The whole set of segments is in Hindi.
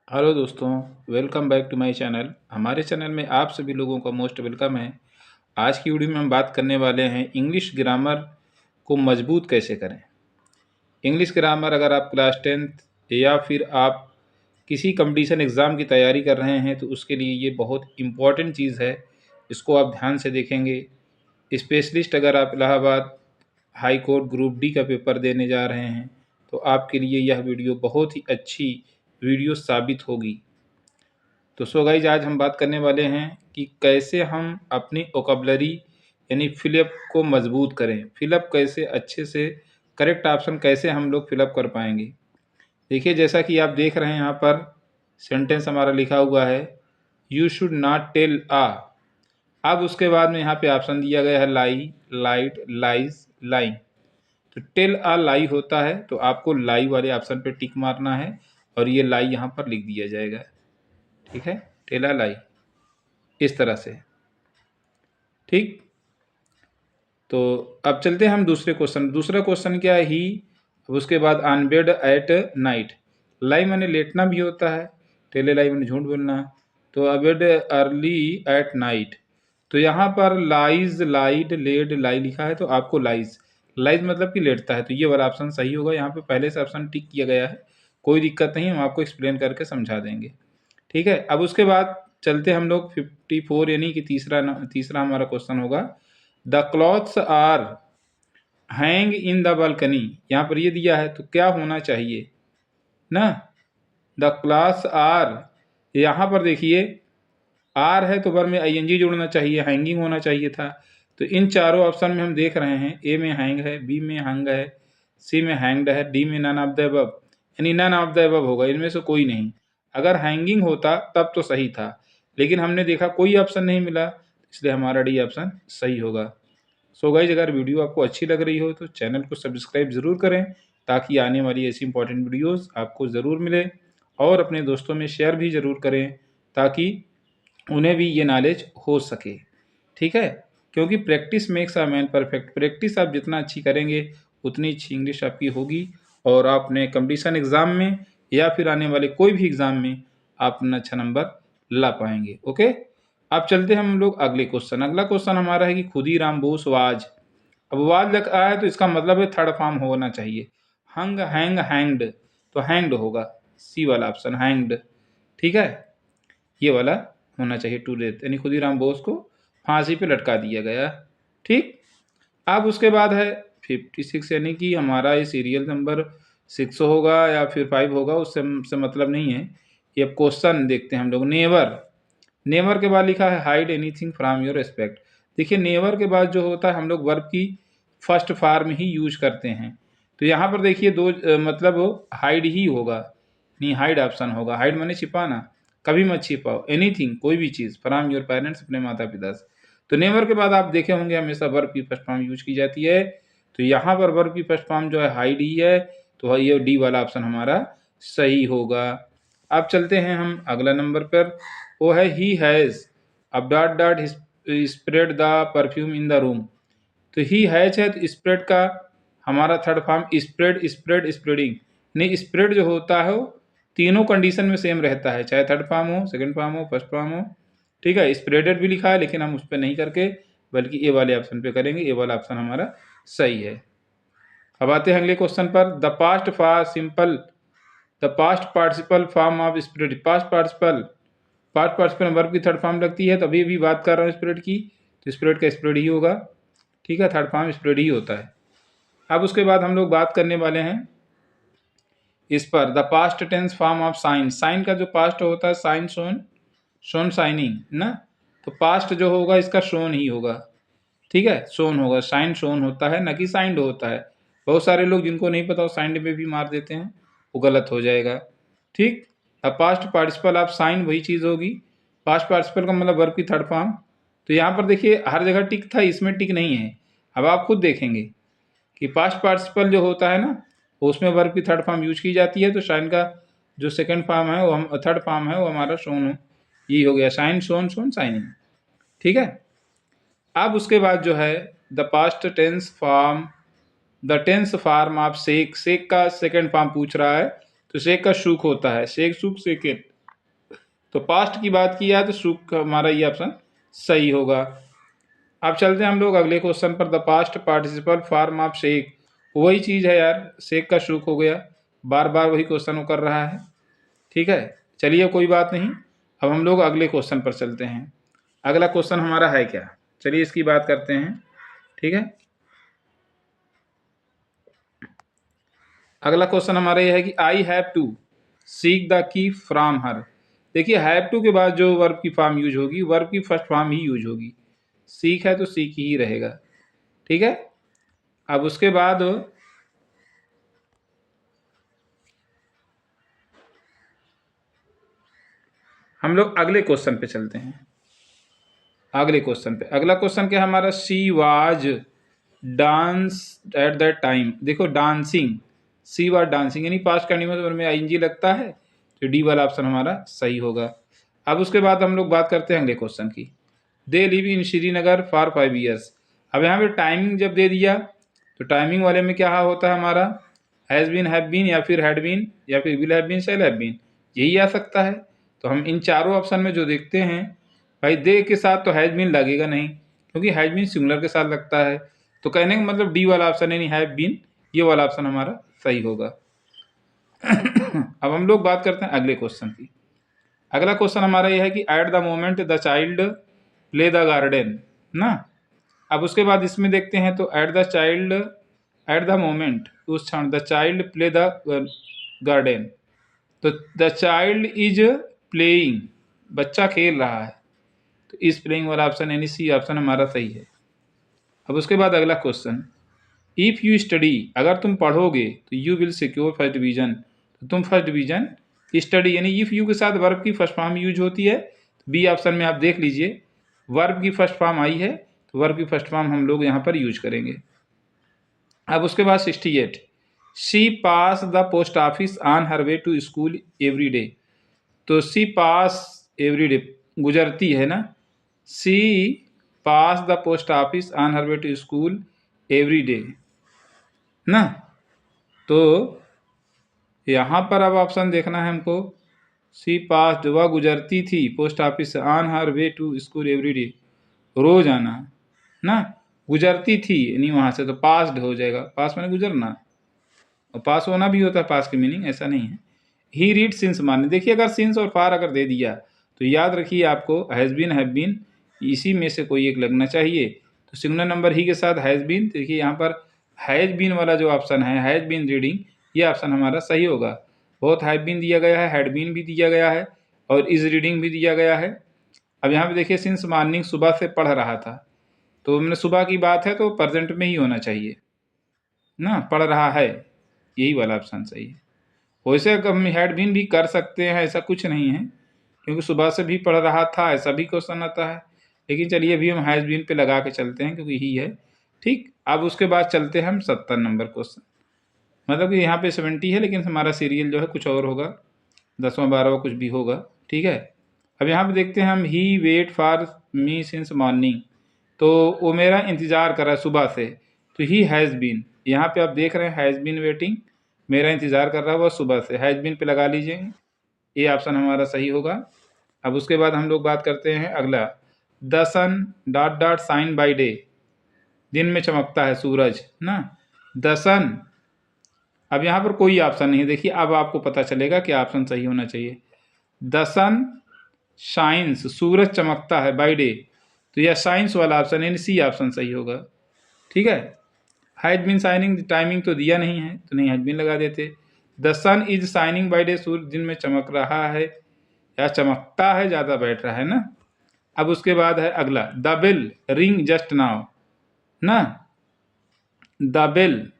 हेलो दोस्तों, welcome back to my channel. हमारे चैनल में आप सभी लोगों का मोस्ट वेलकम है। आज की वीडियो में हम बात करने वाले हैं इंग्लिश ग्रामर को मजबूत कैसे करें। इंग्लिश ग्रामर अगर आप क्लास 10th या फिर आप किसी कंपटीशन एग्ज़ाम की तैयारी कर रहे हैं तो उसके लिए ये बहुत इम्पॉर्टेंट चीज़ है। इसको आप ध्यान से देखेंगे। स्पेशलिस्ट अगर आप Allahabad high court group D का पेपर देने जा रहे हैं तो आपके लिए यह वीडियो बहुत ही अच्छी वीडियो साबित होगी। तो सो गाइज आज हम बात करने वाले हैं कि कैसे हम अपनी वोकैबुलरी यानी फिलअप को मजबूत करें। फिलअप कैसे अच्छे से करेक्ट ऑप्शन कैसे हम लोग फिलअप कर पाएंगे। देखिए, जैसा कि आप देख रहे हैं यहाँ पर सेंटेंस हमारा लिखा हुआ है, यू शुड नॉट टेल आ। अब उसके बाद में यहाँ पे ऑप्शन दिया गया है लाई, लाइट, लाइज, लाइंग। तो टेल आ लाई होता है तो आपको लाई वाले ऑप्शन पे टिक मारना है और ये लाई यहाँ पर लिख दिया जाएगा। ठीक है, टेल आ लाई इस तरह से। ठीक, तो अब चलते हैं हम दूसरे क्वेश्चन। दूसरा क्वेश्चन क्या है, ही। अब उसके बाद ऑन बेड एट नाइट। लाई मैंने लेटना भी होता है, टेले लाई मैंने झूठ बोलना। तो अबेड अर्ली एट नाइट। तो यहाँ पर लाइज, लाइड, लेड, लाई लिखा है तो आपको लाइज, लाइज मतलब कि लेटता है, तो ये वाला ऑप्शन सही होगा। यहाँ पे पहले से ऑप्शन टिक किया गया है, कोई दिक्कत नहीं, हम आपको एक्सप्लेन करके समझा देंगे। ठीक है, अब उसके बाद चलते हम लोग 54 यानी कि तीसरा हमारा क्वेश्चन होगा, the clothes are hang in the balcony. यहाँ पर ये दिया है तो क्या होना चाहिए ना, द क्लॉथ्स आर। यहाँ पर देखिए आर है तो वर्ब में आईएनजी जोड़ना चाहिए, हैंगिंग होना चाहिए था। तो इन चारों ऑप्शन में हम देख रहे हैं, ए में हैंग है, बी में हैंग है, सी में हैंग्ड है, डी में नन ऑफ द अबव, यानी नन ऑफ द अबव होगा, इनमें से कोई नहीं। अगर हैंगिंग होता तब तो सही था, लेकिन हमने देखा कोई ऑप्शन नहीं मिला, इसलिए हमारा डी ऑप्शन सही होगा। सो गाइज, अगर वीडियो आपको अच्छी लग रही हो तो चैनल को सब्सक्राइब ज़रूर करें ताकि आने वाली ऐसी इंपॉर्टेंट वीडियोस आपको ज़रूर मिले, और अपने दोस्तों में शेयर भी ज़रूर करें ताकि उन्हें भी ये नॉलेज हो सके। ठीक है, क्योंकि practice makes a man perfect. Practice आप जितना अच्छी करेंगे उतनी अच्छी इंग्लिश आपकी होगी और आप अपने कंपटीशन एग्ज़ाम में या फिर आने वाले कोई भी एग्ज़ाम में आप अपना अच्छा नंबर ला पाएंगे। ओके, अब चलते हैं हम लोग अगले क्वेश्चन। अगला क्वेश्चन हमारा है कि खुदीराम बोस वाज। अब वाज लग आया है तो इसका मतलब है थर्ड फॉर्म होना चाहिए। हंग, हैंग, हैंग्ड, तो हैंग्ड होगा, सी वाला ऑप्शन हैंग्ड। ठीक है, ये वाला होना चाहिए, टू डेथ, यानी खुदीराम बोस को फांसी पे लटका दिया गया। ठीक, अब उसके बाद है 56 यानी कि हमारा ये सीरियल नंबर 6 होगा या फिर 5 होगा, उससे मतलब नहीं है। ये क्वेश्चन देखते हैं हम लोग। नेवर, नेवर के बाद लिखा है hide anything from your respect. देखिए, नेवर के बाद जो होता है हम लोग वर्ब की फर्स्ट फॉर्म ही यूज करते हैं। तो यहाँ पर देखिए दो मतलब हाइड ही होगा, नहीं हाइड ऑप्शन होगा। हाइड माने छिपाना, कभी मत छिपाओ। एनीथिंग कोई भी चीज़, फ्रॉम योर पेरेंट्स अपने माता पिता से। तो नेवर के बाद आप देखे होंगे हमेशा वर्ब की फर्स्ट फॉर्म यूज की जाती है। तो यहाँ पर वर्ब की फर्स्ट फॉर्म जो है हाइड ही है, तो ये डी वाला ऑप्शन हमारा सही होगा। अब चलते हैं हम अगला नंबर पर, वो है ही हैज़ अब dot dot spread the perfume in the room. तो ही हैज है तो स्प्रेड का हमारा third form spread, spread, spreading. नहीं, स्प्रेड जो होता है वो तीनों कंडीशन में सेम रहता है, चाहे थर्ड फॉर्म हो, सेकंड फॉर्म हो, फर्स्ट फॉर्म हो। ठीक है, स्प्रेडेड भी लिखा है लेकिन हम उस पर नहीं करके बल्कि ए वाले ऑप्शन पे करेंगे। ए वाला ऑप्शन हमारा सही है। अब आते हैं अगले क्वेश्चन पर, the past for simple, the past participle form of spread. Past participle verb की थर्ड फॉर्म लगती है, तो अभी भी बात कर रहा हूँ स्प्रेड की, तो स्प्रेड का स्प्रेड ही होगा। ठीक है, थर्ड फॉर्म स्प्रेड ही होता है। अब उसके बाद हम लोग बात करने वाले हैं इस पर, the past tense form of sign. Sign का जो पास्ट होता है, साइन, शोन, शोन, साइनिंग ना, तो पास्ट जो होगा इसका शोन ही होगा। ठीक है, शोन होगा, साइन शोन होता है ना कि साइंड होता है। बहुत सारे लोग जिनको नहीं पता वो साइंड में भी मार देते हैं, वो गलत हो जाएगा। ठीक, अब पास्ट पार्टिसिपल ऑफ साइन वही चीज़ होगी। पास्ट पार्टिसिपल का मतलब वर्ब की थर्ड फॉर्म। तो यहाँ पर देखिए हर जगह टिक था, इसमें टिक नहीं है। अब आप खुद देखेंगे कि पास्ट पार्टिसिपल जो होता है ना, उसमें वर्ब की थर्ड फॉर्म यूज की जाती है, तो शाइन का जो सेकंड फॉर्म है वो हम थर्ड फॉर्म है वो हमारा शोन हो, ये हो गया शाइन, शोन, शोन, शाइनिंग। ठीक है, अब उसके बाद जो है the past tense form, the tense form of shake. Shake का सेकंड फॉर्म पूछ रहा है, तो शेक का शुक होता है, शेक, शुक, सेकेंड। तो पास्ट की बात की है तो शुक हमारा ये ऑप्शन सही होगा। अब चलते हैं हम लोग अगले क्वेश्चन पर। The past participle form of shake, वही चीज़ है यार, शेख का शुक हो गया, बार बार वही क्वेश्चन वो कर रहा है। ठीक है, चलिए कोई बात नहीं। अब हम लोग अगले क्वेश्चन पर चलते हैं। अगला क्वेश्चन हमारा है क्या, चलिए इसकी बात करते हैं। ठीक है, अगला क्वेश्चन हमारा ये है कि I have to seek the key from her. देखिए हैव टू के बाद जो वर्ब की फॉर्म यूज होगी, वर्ब की फर्स्ट फॉर्म ही यूज होगी। सीक है तो सीक ही रहेगा। ठीक है, अब उसके बाद हम लोग अगले क्वेश्चन पे चलते हैं। अगले क्वेश्चन पे, अगला क्वेश्चन क्या है हमारा, she was dance at that time. देखो डांसिंग, सी वाज डांसिंग यानी पास्ट कंटिन्यूअस में आईएनजी लगता है, तो डी वाला ऑप्शन हमारा सही होगा। अब उसके बाद हम लोग बात करते हैं अगले क्वेश्चन की। They live in Srinagar for 5 years. अब यहाँ पे टाइमिंग जब दे दिया तो टाइमिंग वाले में क्या होता है हमारा, हैज़ बीन, हैव बीन, या फिर हैड बीन, या फिर will have been, shall have been, यही आ सकता है। तो हम इन चारों ऑप्शन में जो देखते हैं भाई, दे के साथ तो हैज़ बीन लगेगा नहीं, क्योंकि हैज़ बीन सिंगुलर के साथ लगता है। तो कहने का मतलब डी वाला ऑप्शन यानी हैव बीन, ये वाला ऑप्शन हमारा सही होगा। अब हम लोग बात करते हैं अगले क्वेश्चन की। अगला क्वेश्चन हमारा यह है कि at the moment the child play the garden ना। अब उसके बाद इसमें देखते हैं तो at the child, at the moment, उस क्षण, the child play the garden, तो द चाइल्ड इज प्लेइंग, बच्चा खेल रहा है, तो इस प्लेइंग वाला ऑप्शन यानी सी ऑप्शन हमारा सही है। अब उसके बाद अगला क्वेश्चन, इफ़ यू स्टडी, अगर तुम पढ़ोगे तो you will secure first division, तो तुम फर्स्ट डिवीजन स्टडी, यानी इफ़ यू के साथ वर्ब की फर्स्ट फॉर्म यूज होती है। बी ऑप्शन में आप देख लीजिए, वर्ब की फर्स्ट फॉर्म आई है, तो वर्ब की फर्स्ट फॉर्म हम लोग यहाँ पर यूज करेंगे। अब उसके बाद 68, she pass the post office on her way to school every day, तो सी पास एवरी डे गुजरती है ना, she pass the post office on her way to school every day ना। तो यहाँ पर अब ऑप्शन देखना है हमको, सी पास, वह गुजरती थी post office on her way to school every day, रोज आना ना, गुजरती थी यानी वहाँ से, तो पास्ड हो जाएगा, पास मैंने गुजरना, और पास होना भी होता है, पास की मीनिंग ऐसा नहीं है। ही रीड सिंस माने, देखिए अगर सिंस और फार अगर दे दिया तो याद रखिए आपको हैज़ बीन, हैव बीन, इसी में से कोई एक लगना चाहिए। तो सिंगुलर नंबर ही के साथ हैज़ बीन, देखिए यहाँ पर हैज़ बीन वाला जो ऑप्शन है, हैज़ बीन रीडिंग, ये ऑप्शन हमारा सही होगा। बहुत हैव बीन दिया गया है, हैड बीन भी दिया गया है, और इज रीडिंग भी दिया गया है। अब यहाँ पे देखिए सिंस मॉर्निंग, सुबह से पढ़ रहा था, तो हमने सुबह की बात है तो प्रेजेंट में ही होना चाहिए ना, पढ़ रहा है, यही वाला ऑप्शन सही है। वैसे हम हैड बीन भी कर सकते हैं, ऐसा कुछ नहीं है, क्योंकि सुबह से भी पढ़ रहा था ऐसा भी क्वेश्चन आता है। लेकिन चलिए अभी हम हैज़ बीन पे लगा के चलते हैं, क्योंकि ही है ठीक। अब उसके बाद चलते हैं हम 70 नंबर क्वेश्चन, मतलब कि यहाँ पे 70 है, लेकिन हमारा सीरियल जो है कुछ और होगा, 10वां 12वां कुछ भी होगा। ठीक है, अब यहाँ पे देखते हैं हम, he wait for me since morning, तो वो मेरा इंतज़ार कर रहा है सुबह से, तो ही हैज़ बीन, यहाँ पे आप देख रहे हैं हैज़ बीन वेटिंग, मेरा इंतज़ार कर रहा है वह सुबह से, हैज़ बीन पे लगा लीजिए, ये ऑप्शन हमारा सही होगा। अब उसके बाद हम लोग बात करते हैं अगला, the sun dot dot shine by day, दिन में चमकता है सूरज ना, द सन। अब यहाँ पर कोई ऑप्शन नहीं है, देखिए अब आपको पता चलेगा कि ऑप्शन सही होना चाहिए। द सन शाइन्स, सूरज चमकता है, बाई डे, तो यह साइंस वाला ऑप्शन यानी सी ऑप्शन सही होगा। ठीक है, हैड बीन शाइनिंग, टाइमिंग तो दिया नहीं है, तो नहीं हैड बीन लगा देते। The sun is shining by day, सूर्य दिन में चमक रहा है, या चमकता है, ज़्यादा बैठ रहा है ना। अब उसके बाद है अगला, the bell ring just now ना, द बेल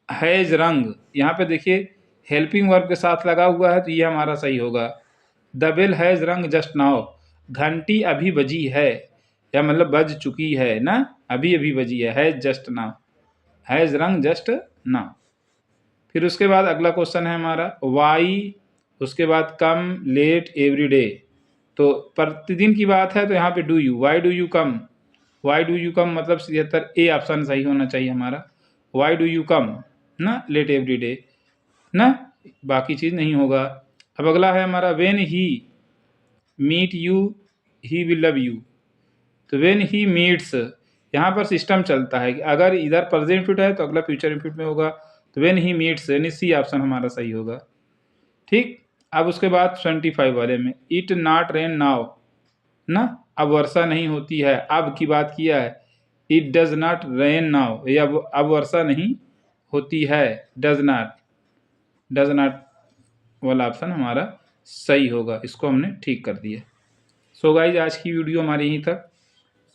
हैज रंग, यहाँ पे देखिए हेल्पिंग वर्ब के साथ लगा हुआ है, तो ये हमारा सही होगा। द बेल हैज रंग जस्ट नाउ, घंटी अभी बजी है, या मतलब बज चुकी है ना, अभी अभी बजी है, हैज जस्ट नाउ, हैज रंग जस्ट नाउ। फिर उसके बाद अगला क्वेश्चन है हमारा वाई, उसके बाद कम लेट एवरी डे, तो प्रतिदिन की बात है, तो यहाँ पे do you, why do you come, why do you come मतलब 77, ए ऑप्शन सही होना चाहिए हमारा, वाई डू यू कम ना लेट एवरी डे ना, बाकी चीज़ नहीं होगा। अब अगला है हमारा when he meet you he will love you. तो व्हेन ही मीट्स, यहाँ पर सिस्टम चलता है कि अगर इधर प्रेजेंट इंफिनिट है तो अगला फ्यूचर इंफिनिट में होगा। तो व्हेन ही मीट्स यानी सी ऑप्शन हमारा सही होगा। ठीक। अब उसके बाद 25 वाले में इट नॉट रेन नाउ ना, अब वर्षा नहीं होती है, अब की बात किया है। It does not rain now, ये अब वर्षा नहीं होती है, डज नॉट वाला ऑप्शन हमारा सही होगा, इसको हमने ठीक कर दिया। सो गाइज आज की वीडियो हमारी यहीं तक।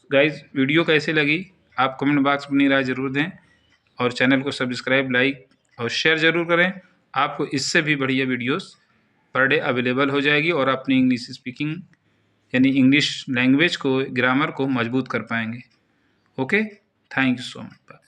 गाइज वीडियो कैसे लगी आप कमेंट बॉक्स में अपनी राय ज़रूर दें और चैनल को सब्सक्राइब, लाइक और शेयर ज़रूर करें। आपको इससे भी बढ़िया वीडियोस पर डे अवेलेबल हो जाएगी और अपनी इंग्लिश स्पीकिंग यानी इंग्लिश लैंग्वेज को, ग्रामर को मजबूत कर पाएंगे। Okay, thank you so much.